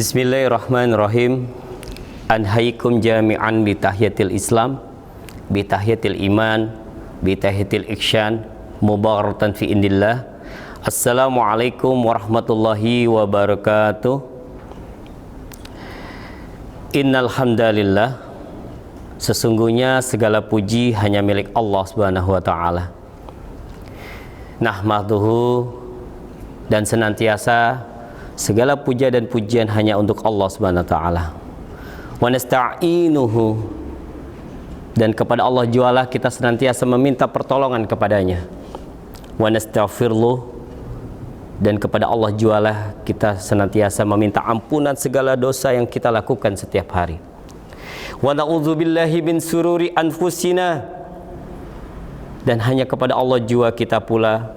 Bismillahirrahmanirrahim. Anhaikum jami'an bi tahiyatil Islam, bi tahiyatil iman, bi tahiyatil ihsan, mubarakatan fi indillah. Assalamualaikum warahmatullahi wabarakatuh. Innal hamdalillah, sesungguhnya segala puji hanya milik Allah Subhanahu wa taala. Nahmaduhu, dan senantiasa segala puja dan pujian hanya untuk Allah Subhanahu wa taala. Wa nasta'inuhu, dan kepada Allah jualah kita senantiasa meminta pertolongan kepadanya. Wa nastaghfiruh, dan kepada Allah jualah kita senantiasa meminta ampunan segala dosa yang kita lakukan setiap hari. Wa na'udzubillahi min sururi anfusina, dan hanya kepada Allah jua kita pula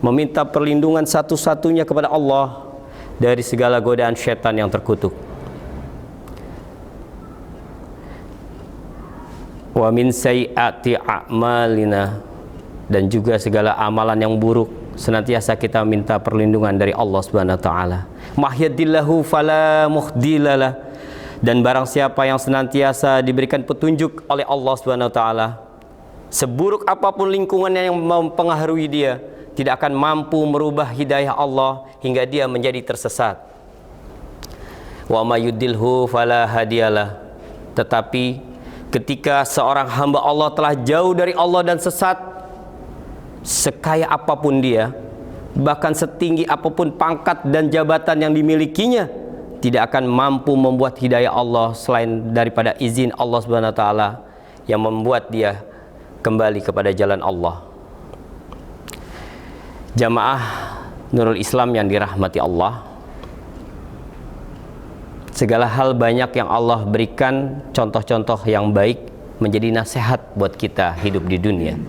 meminta perlindungan satu-satunya kepada Allah dari segala godaan syaitan yang terkutuk. Wa min sayyiati a'malina, dan juga segala amalan yang buruk senantiasa kita minta perlindungan dari Allah Subhanahu wa taala. Mahyadillahu fala muhdilalah, dan barang siapa yang senantiasa diberikan petunjuk oleh Allah Subhanahu wa taala, seburuk apapun lingkungannya yang mempengaruhi dia, tidak akan mampu merubah hidayah Allah hingga dia menjadi tersesat. Wa may yudilhu fala hadiyalah, tetapi ketika seorang hamba Allah telah jauh dari Allah dan sesat, sekaya apapun dia, bahkan setinggi apapun pangkat dan jabatan yang dimilikinya, tidak akan mampu membuat hidayah Allah selain daripada izin Allah Subhanahu wa taala yang membuat dia kembali kepada jalan Allah. Jamaah Nurul Islam yang dirahmati Allah, segala hal banyak yang Allah berikan contoh-contoh yang baik menjadi nasihat buat kita hidup di dunia.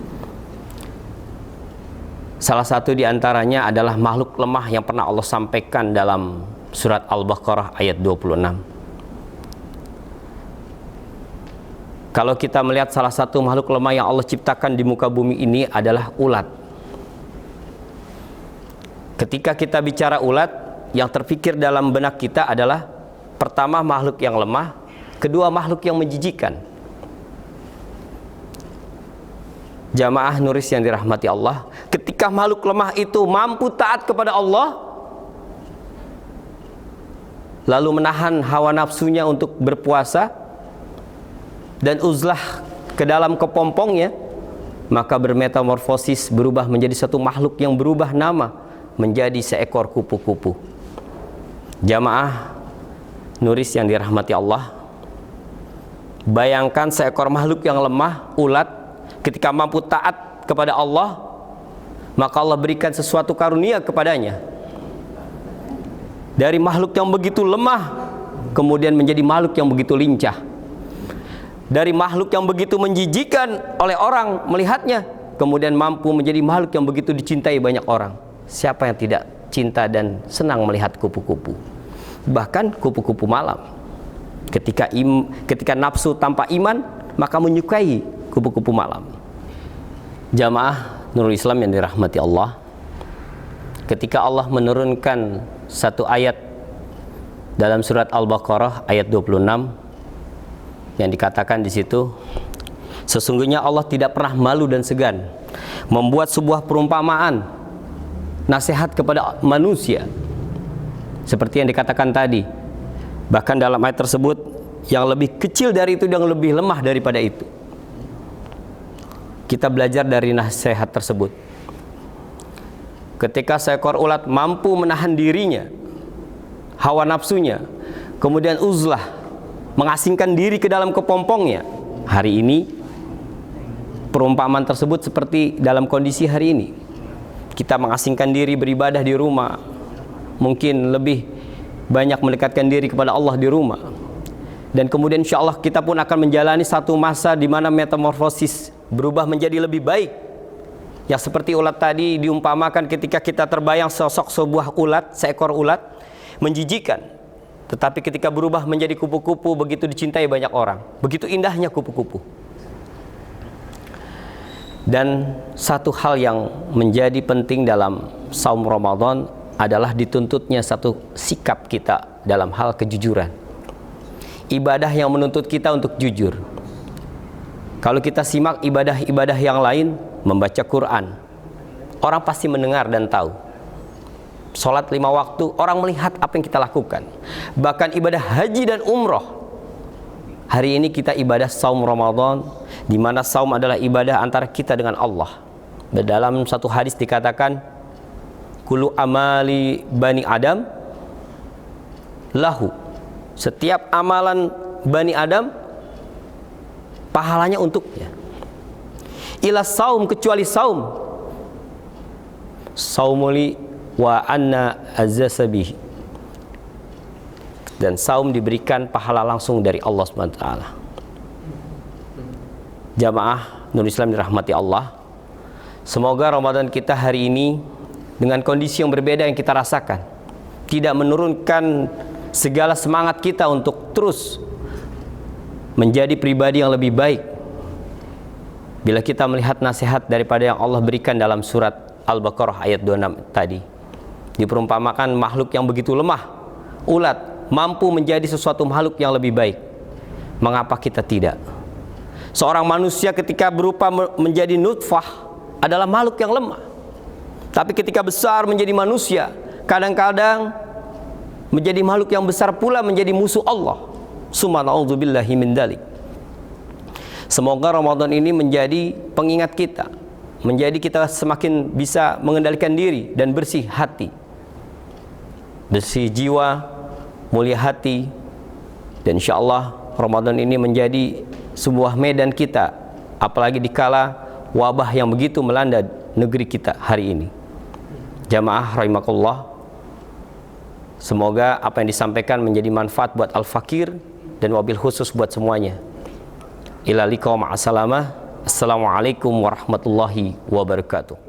Salah satu di antaranya adalah makhluk lemah yang pernah Allah sampaikan dalam surat Al-Baqarah ayat 26. Kalau kita melihat salah satu makhluk lemah yang Allah ciptakan di muka bumi ini adalah ulat. Ketika kita bicara ulat, yang terpikir dalam benak kita adalah pertama makhluk yang lemah, kedua makhluk yang menjijikan. Jamaah Nuris yang dirahmati Allah, ketika makhluk lemah itu mampu taat kepada Allah, lalu menahan hawa nafsunya untuk berpuasa dan uzlah ke dalam kepompongnya, maka bermetamorfosis, berubah menjadi satu makhluk yang berubah nama menjadi seekor kupu-kupu. Jamaah Nuris yang dirahmati Allah, bayangkan seekor makhluk yang lemah, ulat, ketika mampu taat kepada Allah, maka Allah berikan sesuatu karunia kepadanya. Dari makhluk yang begitu lemah, kemudian menjadi makhluk yang begitu lincah. Dari makhluk yang begitu menjijikan oleh orang melihatnya, kemudian mampu menjadi makhluk yang begitu dicintai banyak orang. Siapa yang tidak cinta dan senang melihat kupu-kupu? Bahkan kupu-kupu malam. Ketika nafsu tanpa iman, maka menyukai kupu-kupu malam. Jamaah Nurul Islam yang dirahmati Allah, ketika Allah menurunkan satu ayat dalam surat Al-Baqarah ayat 26 yang dikatakan di situ, sesungguhnya Allah tidak pernah malu dan segan membuat sebuah perumpamaan, nasihat kepada manusia, seperti yang dikatakan tadi. Bahkan dalam ayat tersebut, yang lebih kecil dari itu, yang lebih lemah daripada itu. Kita belajar dari nasihat tersebut. Ketika seekor ulat mampu menahan dirinya, hawa nafsunya, kemudian uzlah, mengasingkan diri ke dalam kepompongnya. Hari ini perumpamaan tersebut seperti dalam kondisi hari ini. Kita mengasingkan diri beribadah di rumah, mungkin lebih banyak mendekatkan diri kepada Allah di rumah. Dan kemudian insya Allah kita pun akan menjalani satu masa di mana metamorfosis, berubah menjadi lebih baik. Yang seperti ulat tadi diumpamakan, ketika kita terbayang sosok sebuah ulat, seekor ulat menjijikan, tetapi ketika berubah menjadi kupu-kupu, begitu dicintai banyak orang. Begitu indahnya kupu-kupu. Dan satu hal yang menjadi penting dalam saum Ramadan adalah dituntutnya satu sikap kita dalam hal kejujuran. Ibadah yang menuntut kita untuk jujur. Kalau kita simak ibadah-ibadah yang lain, membaca Quran, orang pasti mendengar dan tahu. Sholat 5 waktu, orang melihat apa yang kita lakukan. Bahkan ibadah haji dan umroh. Hari ini kita ibadah saum Ramadan, di mana saum adalah ibadah antara kita dengan Allah. Dalam satu hadis dikatakan, kullu amali bani Adam lahu. Setiap amalan bani Adam pahalanya untuknya. Ila saum, kecuali saum. Saumuli wa anna azzasabihi. Dan saum diberikan pahala langsung dari Allah SWT. Jamaah Nur Islam dirahmati Allah, semoga Ramadan kita hari ini dengan kondisi yang berbeda yang kita rasakan tidak menurunkan segala semangat kita untuk terus menjadi pribadi yang lebih baik. Bila kita melihat nasihat daripada yang Allah berikan dalam surat Al-Baqarah ayat 26 tadi, diperumpamakan makhluk yang begitu lemah, ulat, mampu menjadi sesuatu makhluk yang lebih baik. Mengapa kita tidak? Seorang manusia ketika berupa menjadi nutfah adalah makhluk yang lemah. Tapi ketika besar menjadi manusia, kadang-kadang menjadi makhluk yang besar pula menjadi musuh Allah. Subhanallah min dalik. Semoga Ramadan ini menjadi pengingat kita, menjadi kita semakin bisa mengendalikan diri dan bersih hati, bersih jiwa, mulia hati. Dan insya Allah Ramadan ini menjadi sebuah medan kita, apalagi dikala wabah yang begitu melanda negeri kita hari ini. Jamaah rahimakumullah, semoga apa yang disampaikan menjadi manfaat buat al-fakir dan wabil khusus buat semuanya. Ila liqa ma'asalamah. Assalamualaikum warahmatullahi wabarakatuh.